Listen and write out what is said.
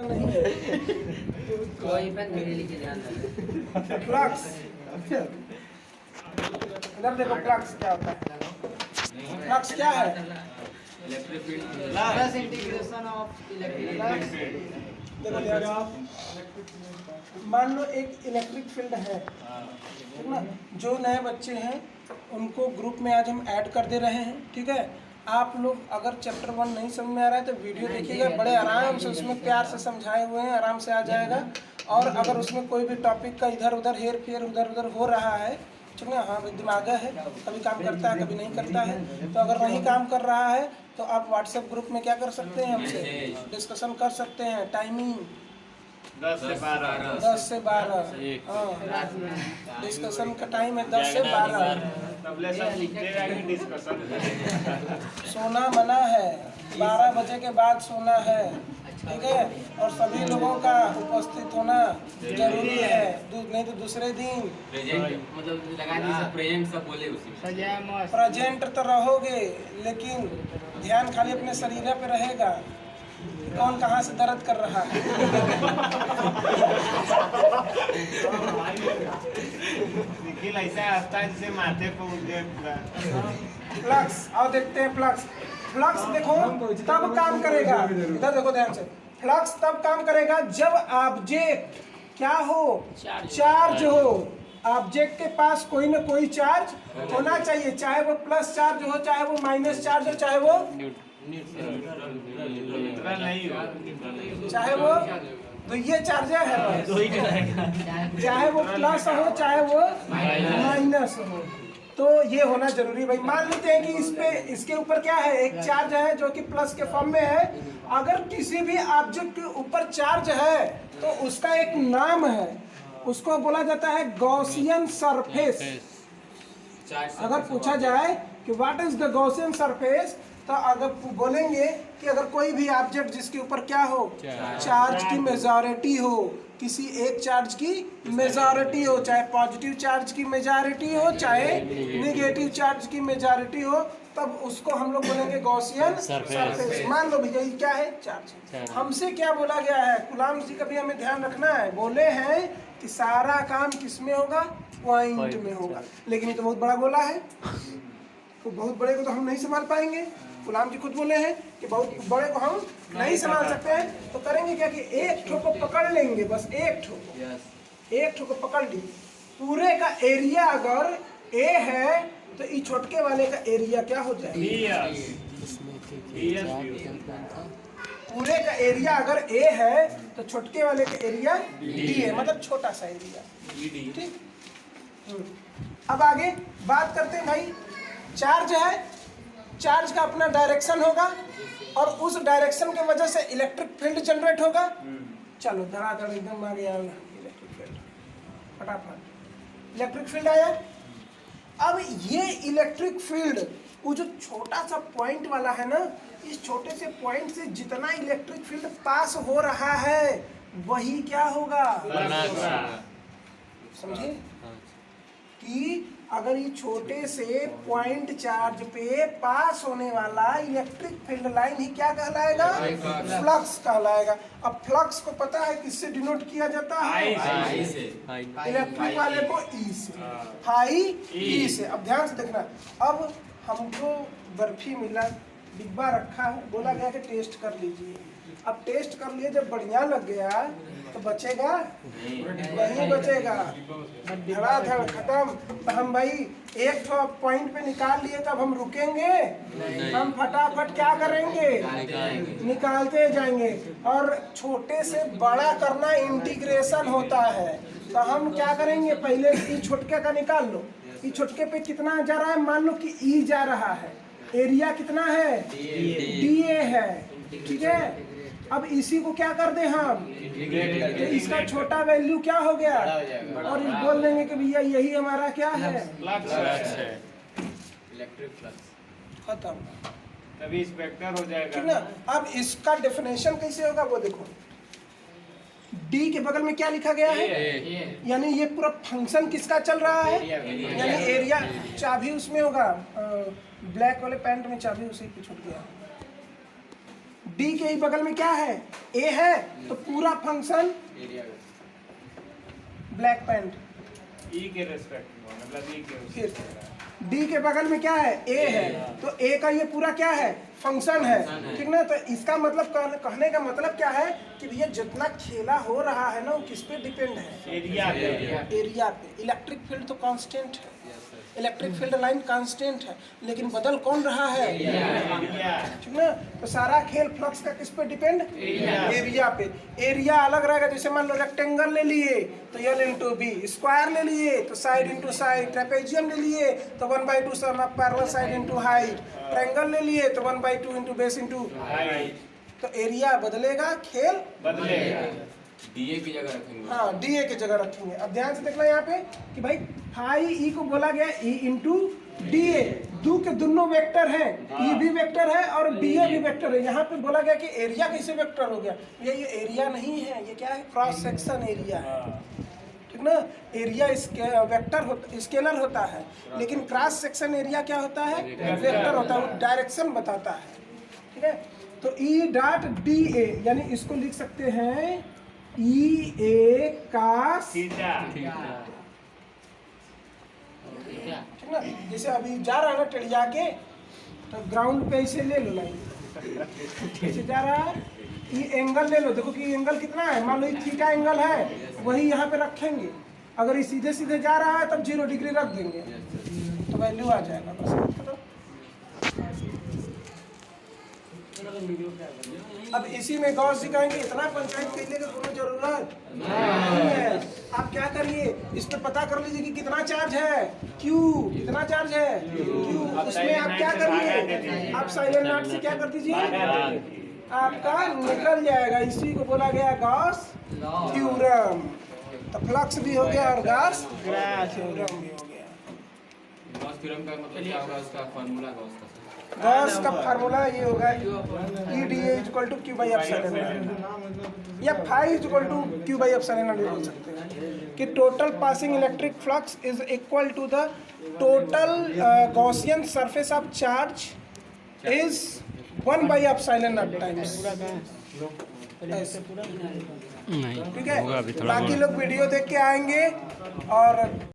नहीं है फ्लक्स। इधर देखो फ्लक्स क्या होता है। फ्लक्स क्या है? देखो मान लो एक इलेक्ट्रिक फील्ड है, ठीक ना। जो नए बच्चे हैं उनको ग्रुप में आज हम ऐड कर दे रहे हैं, ठीक है। आप लोग अगर चैप्टर 1 नहीं समझ में आ रहा है तो वीडियो देखिएगा, बड़े आराम से उसमें प्यार से समझाए हुए हैं, आराम से आ जाएगा। और अगर उसमें कोई भी टॉपिक का इधर उधर हेर फेर उधर उधर हो रहा है, ठीक ना, हाँ दिमाग है, कभी काम करता है कभी नहीं करता है, तो अगर नहीं काम कर रहा है तो आप व्हाट्सएप ग्रुप में क्या कर सकते हैं, हमसे डिस्कशन कर सकते हैं। टाइमिंग 10 से 12 हाँ, डिस्कशन का टाइम है 10 से 12। सोना मना है, 12 बजे के बाद सोना है, ठीक है। और सभी लोगों का उपस्थित होना जरूरी है, नहीं तो दूसरे दिन मतलब लगा दी प्रेजेंट सब बोले उसी प्रेजेंट तो रहोगे, लेकिन ध्यान खाली अपने शरीर पे रहेगा, कौन कहाँ से दर्द कर रहा है। ऐसा हंसता है जिसे माथे पे फ्लक्स आओ देखते हैं। फ्लक्स देखो तब काम करेगा, इधर देखो ध्यान से। फ्लक्स तब काम करेगा जब ऑब्जेक्ट क्या हो, चार्ज हो। ऑब्जेक्ट के पास कोई ना कोई चार्ज होना चाहिए, चाहे वो प्लस चार्ज हो, चाहे वो माइनस चार्ज हो, चाहे वो तो ये चार्जर है, चाहे वो प्लस हो चाहे वो माइनस हो, तो ये होना जरूरी। भाई मान लेते हैं कि इस पे इसके ऊपर क्या है, एक चार्ज है जो कि प्लस के फॉर्म में है। अगर किसी भी ऑब्जेक्ट के ऊपर चार्ज है तो उसका एक नाम है, उसको बोला जाता है गॉसियन सरफेस। अगर पूछा जाए कि what is the Gaussian surface, तो अगर बोलेंगे कि अगर कोई भी ऑब्जेक्ट जिसके ऊपर क्या हो, चार्ज की मेजॉरिटी हो, किसी एक चार्ज की मेजॉरिटी हो, चाहे पॉजिटिव चार्ज की मेजॉरिटी हो चाहे नेगेटिव चार्ज की मेजॉरिटी हो, तब उसको हम लोग बोलेंगे गॉसियन सरफेस। मान लो भैया ये क्या है, चार्ज। हमसे क्या बोला गया है, गुलाम जी का भी हमें ध्यान रखना है, बोले हैं कि सारा काम किसमें होगा, पॉइंट में होगा। लेकिन ये तो बहुत बड़ा गोला है, तो बहुत बड़े को तो हम नहीं संभाल पाएंगे। गुलाम जी खुद बोले हैं कि बहुत बड़े को हम नहीं संभाल सकते हैं, तो करेंगे क्या कि एक ठो को पकड़ लेंगे, बस एक ठो को पकड़ ली। पूरे का एरिया अगर ए है तो इस छोटके वाले का एरिया क्या हो जाएगा, पूरे का एरिया अगर ए है तो छोटके वाले का एरिया डी है, मतलब छोटा सा एरिया, ठीक। अब आगे बात करते हैं भाई, चार्ज है, चार्ज का अपना डायरेक्शन होगा और उस डायरेक्शन की वजह से इलेक्ट्रिक फील्ड जनरेट होगा। चलो धड़ाधड़ एकदम आ गया इलेक्ट्रिक फील्ड, फटाफट इलेक्ट्रिक फील्ड आया। अब ये इलेक्ट्रिक फील्ड, वो जो छोटा सा पॉइंट वाला है ना, इस छोटे से पॉइंट से जितना इलेक्ट्रिक फील्ड पास हो रहा है वही क्या होगा, समझे कि अगर ये छोटे से पॉइंट चार्ज पे पास होने वाला इलेक्ट्रिक फील्ड लाइन ही क्या कहलाएगा, फ्लक्स कहलाएगा। अब फ्लक्स को पता है किससे डिनोट किया जाता है, इलेक्ट्रिक वाले को ई से, हाई ई से। अब ध्यान से देखना, अब हमको बर्फी मिला, डिब्बा रखा है, बोला गया कि टेस्ट कर लीजिए। अब टेस्ट कर लिए, जब बढ़िया लग गया तो बचेगा नहीं बचेगा, धड़ाधड़ खत्म। तो हम भाई एक तो पॉइंट पे निकाल लिए, तब हम रुकेंगे, हम फटाफट क्या करेंगे, निकालते जाएंगे। और छोटे से बड़ा करना इंटीग्रेशन होता है, तो हम क्या करेंगे, पहले ई छोटके का निकाल लो। ई छोटके पे कितना जा रहा है, मान लो कि ई जा रहा है, एरिया कितना है, डी ए है, ठीक है। अब इसी को क्या कर दे हम, तो इसका छोटा वैल्यू क्या हो गया, और बोल देंगे कि भैया यही हमारा क्या है, इलेक्ट्रिक फ्लक्स, खत्म, तभी स्पेक्टर हो जाएगा, ठीक ना। अब इसका डेफिनेशन कैसे होगा वो देखो, डी के बगल में क्या लिखा गया है, यानी ये पूरा फंक्शन किसका चल रहा है, यानी एरिया। चाबी उसमें होगा, ब्लैक वाले पैंट में चाबी उसी पे छूट गया, डी के ही बगल में क्या है, ए है, तो पूरा फंक्शन एरिया ब्लैक पैंट। ई के रेस्पेक्ट में, मतलब ई के फिर डी के बगल में क्या है, ए है, तो ए का ये पूरा क्या है, फंक्शन है, ठीक ना। तो इसका मतलब कहने का मतलब क्या है कि भैया जितना खेला हो रहा है ना वो किस पे डिपेंड है, एरिया पे। एरिया पे। इलेक्ट्रिक फील्ड तो कांस्टेंट है, इलेक्ट्रिक फील्ड लाइन कांस्टेंट है, लेकिन बदल कौन रहा है, एरिया। ठीक ना। तो सारा खेल फ्लक्स का किस पे डिपेंड, एरिया पे। एरिया अलग रहेगा, जैसे मान लो रेक्टेंगल ले लिए तो एल इंटू बी, स्क्वायर ले लिए तो साइड इंटू साइड, ट्रेपेजियम ले लिए तो 1/2 sum of parallel side into height, triangle ले लिए तो 1/2 इंटू बेस इंटू हाइट तो एरिया बदलेगा, खेल बदलेगा। डीए की जगह रखेंगे। हाँ डीए की जगह रखेंगे। अब ध्यान से देखना यहाँ पे कि भाई फाई ई को बोला गया ई इंटू डी ए, दो के दोनों वेक्टर हैं, ई भी वेक्टर है और डी ए भी वेक्टर है। यहाँ पे बोला गया कि एरिया कैसे वेक्टर हो गया, ये एरिया नहीं है, ये क्या है, क्रॉस सेक्शन एरिया है, ठीक ना। एरिया वेक्टर स्केलर होता है, लेकिन क्रॉस सेक्शन एरिया क्या होता है, वेक्टर होता है, वो डायरेक्शन बताता है, ठीक है। तो ई डॉट डी ए यानी इसको लिख सकते हैं ई ए कास, सीधा ठीक ना। जैसे अभी जा रहा है ना टेढ़िया के, तो ग्राउंड पे इसे ले लो लाइन, ऐसे जा रहा है, ये एंगल ले लो, देखो कि एंगल कितना है, मान लो ये थीटा एंगल है, वही यहाँ पे रखेंगे। अगर ये सीधे सीधे जा रहा है तब 0 डिग्री रख देंगे तो वैल्यू आ जाएगा, बस। अब इसी में गौर सिखाएंगे, इतना पंचायत करने की कोई जरूरत नहीं है। आप क्या करिए, इस पे पता कर लीजिए कि कितना चार्ज है, क्यू कितना चार्ज है, क्यू। उसमें आप क्या करिए, आप साइलेंट नॉट से क्या कर दीजिए, आपका निकल जाएगा। इसी को बोला गया गॉस थ्योरम। तो फ्लक्स भी हो गया और गॉस थ्योरम भी हो गया। गॉस थ्योरम का मतलब क्या होगा, उसका फार्मूला गॉस का गॉस का फार्मूला ये होगा E D A equal to Q by epsilon naught, या phi equal to Q by epsilon naught भी बोल सकते हैं कि total passing electric flux is equal to the total Gaussian surface of charge is 1 by epsilon naught times. ठीक है, बाकी लोग वीडियो देख के आएंगे और